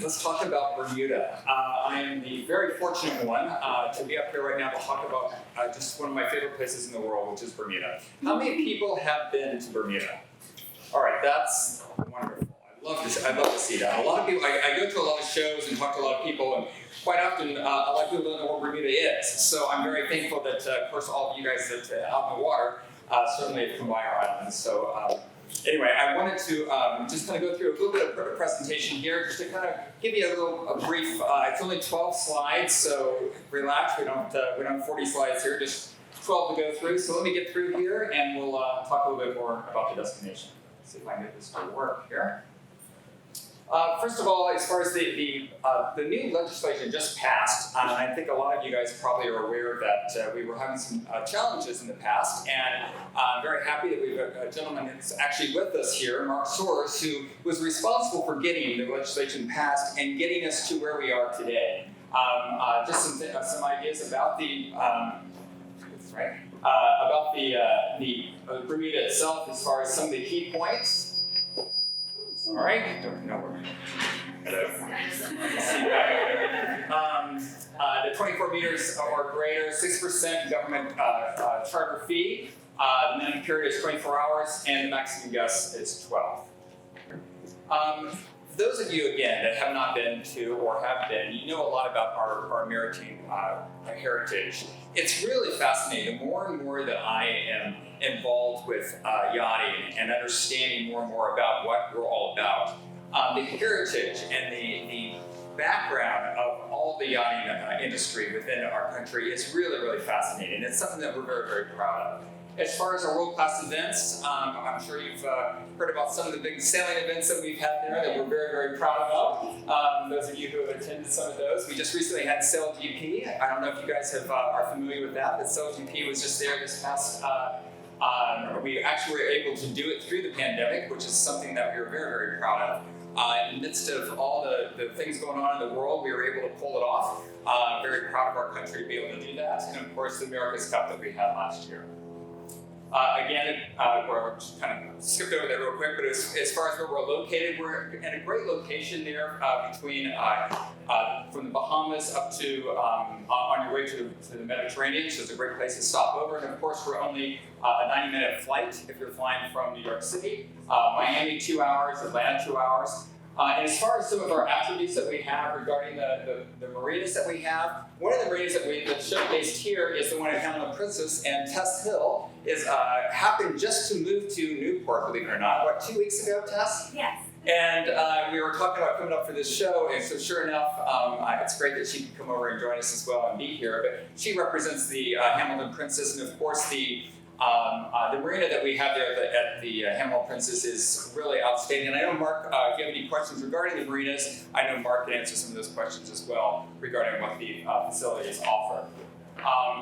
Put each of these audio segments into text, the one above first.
Let's talk about Bermuda. I am the very fortunate one to be up here right now to talk about just one of my favorite places in the world, which is Bermuda. How many people have been to Bermuda? All right, that's wonderful. I'd love to see that. A lot of people, I go to a lot of shows and talk to a lot of people, and quite often a lot of people don't know what Bermuda is. So I'm very thankful that, of course, all of you guys that out in the water certainly have come by our island. So anyway, I wanted to just kind of go through a little bit of a presentation here, just to kind of give you a brief. It's only 12 slides, so relax. We don't have 40 slides here, just 12 to go through. So let me get through here, and we'll talk a little bit more about the destination. Let's see if I can get this to work here. First of all, as far as the new legislation just passed, I think a lot of you guys probably are aware that we were having some challenges in the past, and I'm very happy that we have a gentleman that's actually with us here, Mark Soares, who was responsible for getting the legislation passed and getting us to where we are today. Just some ideas about the Bermuda itself, as far as some of the key points. All right, no worries. Hello. The 24 meters or greater, 6% government charter fee. The minimum period is 24 hours, and the maximum guest is 12. For those of you, again, that have not been to or have been, you know a lot about our maritime heritage. It's really fascinating. The more and more that I am involved with yachting and understanding more and more about what we're all about, the heritage and the background of all the yachting industry within our country is really, really fascinating. It's something that we're very, very proud of. As far as our world-class events, I'm sure you've heard about some of the big sailing events that we've had there that we're very, very proud of. Those of you who have attended some of those, we just recently had SailGP. I don't know if you guys are familiar with that, but SailGP was just there this past. We actually were able to do it through the pandemic, which is something that we were very, very proud of. In the midst of all the things going on in the world, we were able to pull it off. Very proud of our country to be able to do that, and of course the America's Cup that we had last year. Again, we're just kind of skipped over that real quick, but as far as where we're located, we're in a great location there between from the Bahamas up to on your way to the Mediterranean, so it's a great place to stop over. And of course, we're only a 90-minute flight if you're flying from New York City. Miami, 2 hours, Atlanta, 2 hours. And as far as some of our attributes that we have regarding the marinas that we have, one of the marinas that's showcased here is the one at Hamilton Princess, and Tess Hill is happened just to move to Newport, believe it or not. What, 2 weeks ago, Tess? Yes. And we were talking about coming up for this show, and so sure enough, it's great that she can come over and join us as well and be here. But she represents the Hamilton Princess, and of course the marina that we have there at the Hamilton Princess is really outstanding. And I know, Mark, if you have any questions regarding the marinas, I know Mark can answer some of those questions as well regarding what the facilities offer.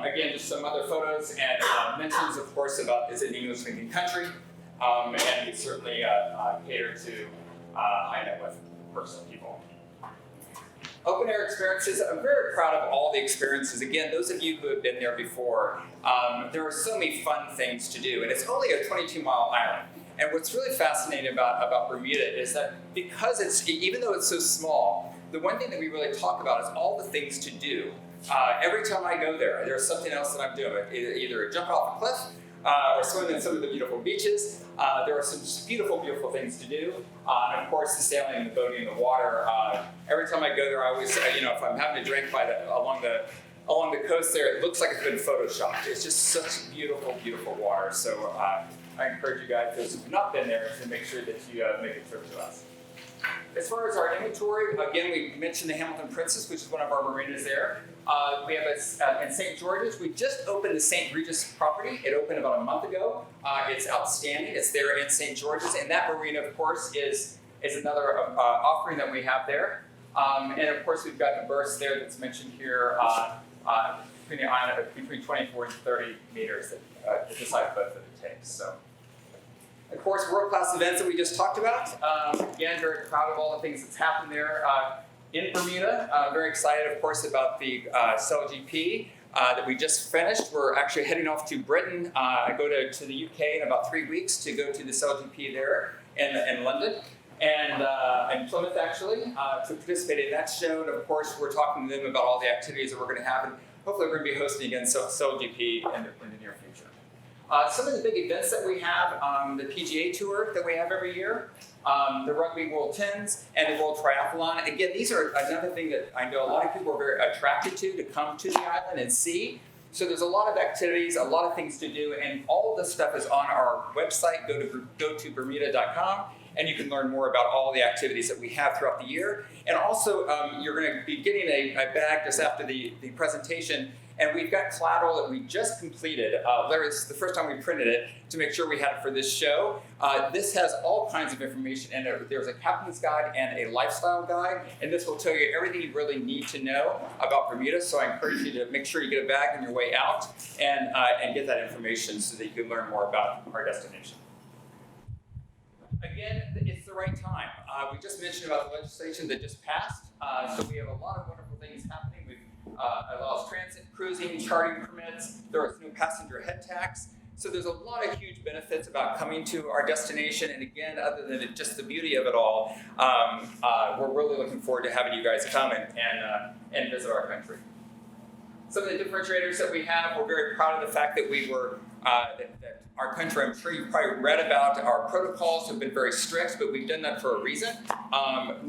Again, just some other photos and mentions, of course, about is it an English-speaking country, and we certainly cater to high net worth people. Open air experiences, I'm very proud of all the experiences. Again, those of you who have been there before, there are so many fun things to do, and it's only a 22-mile island. And what's really fascinating about Bermuda is that because even though it's so small, the one thing that we really talk about is all the things to do. Every time I go there's something else that I'm doing, either jump off a cliff, or swim in some of the beautiful beaches. There are some beautiful, beautiful things to do. And of course, the sailing and the boating in the water. Every time I go there, I always, if I'm having a drink along the coast there, it looks like it's been photoshopped. It's just such beautiful, beautiful water. So I encourage you guys, those who have not been there, to make sure that you make a trip to us. As far as our inventory, again, we mentioned the Hamilton Princess, which is one of our marinas there. We have in St. George's. We just opened the St. Regis property. It opened about a month ago. It's outstanding. It's there in St. George's, and that marina, of course, is another offering that we have there. And of course, we've got the berths there that's mentioned here between the island, between 24 and 30 meters that decide both of the takes. So. Of course, world-class events that we just talked about. Again, very proud of all the things that's happened there in Bermuda. Very excited, of course, about the SailGP that we just finished. We're actually heading off to Britain. I go to the UK in about 3 weeks to go to the SailGP there in London. and Plymouth actually to participate in that show. And of course, we're talking to them about all the activities that we're going to have, and hopefully we're going to be hosting again SoulGP in the near future. Some of the big events that we have, the PGA Tour that we have every year, the Rugby World Tens, and the World Triathlon. Again, these are another thing that I know a lot of people are very attracted to come to the island and see. So there's a lot of activities, a lot of things to do, and all of this stuff is on our website. Go to Bermuda.com, and you can learn more about all the activities that we have throughout the year. And also, you're going to be getting a bag just after the presentation. And we've got collateral that we just completed. This is the first time we printed it to make sure we had it for this show. This has all kinds of information in it. There's a captain's guide and a lifestyle guide, and this will tell you everything you really need to know about Bermuda. So I encourage you to make sure you get a bag on your way out and get that information so that you can learn more about our destination. Again, it's the right time. We just mentioned about the legislation that just passed. So we have a lot of wonderful things happening. Allows transit, cruising, charting permits. There is no passenger head tax. So there's a lot of huge benefits about coming to our destination. And again, other than just the beauty of it all, we're really looking forward to having you guys come and visit our country. Some of the differentiators that we have, we're very proud of the fact that we were, that our country, I'm sure you've probably read about our protocols have been very strict, but we've done that for a reason.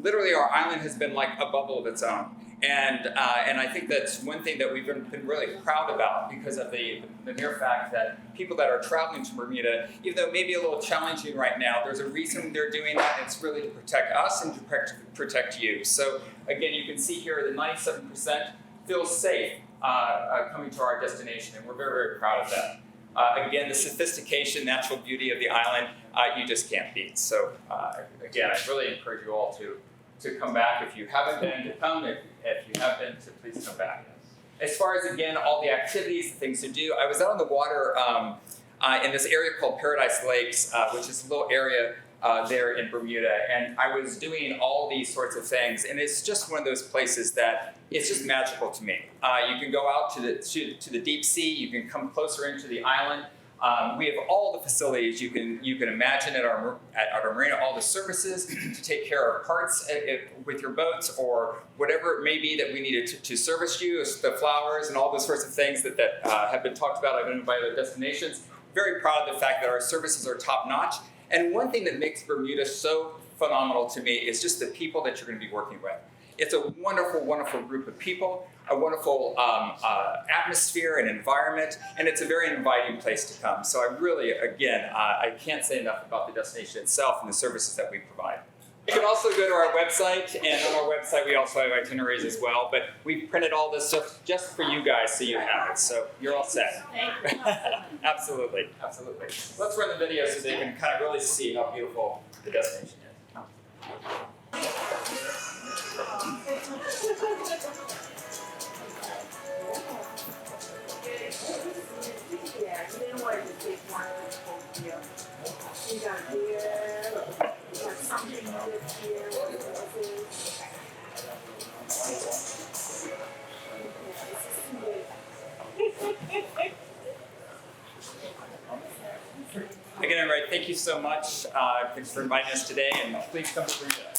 Literally, our island has been like a bubble of its own. And I think that's one thing that we've been really proud about because of the mere fact that people that are traveling to Bermuda, even though it may be a little challenging right now, there's a reason they're doing that, and it's really to protect us and to protect you. So again, you can see here that 97% feel safe coming to our destination, and we're very, very proud of that. Again, the sophistication, natural beauty of the island, you just can't beat. So again, I really encourage you all to come back. If you haven't been, to come. If you have been, to please come back. As far as, again, all the activities, the things to do, I was out on the water in this area called Paradise Lakes, which is a little area there in Bermuda, and I was doing all these sorts of things, and it's just one of those places that it's just magical to me. You can go out to the deep sea, you can come closer into the island. We have all the facilities you can imagine at our marina, all the services to take care of parts with your boats or whatever it may be that we needed to service you, the flowers and all those sorts of things that have been talked about by other destinations. Very proud of the fact that our services are top notch. And one thing that makes Bermuda so phenomenal to me is just the people that you're going to be working with. It's a wonderful, wonderful group of people, a wonderful atmosphere and environment, and it's a very inviting place to come. So I really, again, I can't say enough about the destination itself and the services that we provide. You can also go to our website, and on our website we also have itineraries as well, but we printed all this stuff just for you guys so you have it, so you're all set. Absolutely, absolutely. Let's run the video so they can kind of really see how beautiful the destination is. Again, everybody, thank you so much. Thanks for inviting us today, and please come to Bermuda.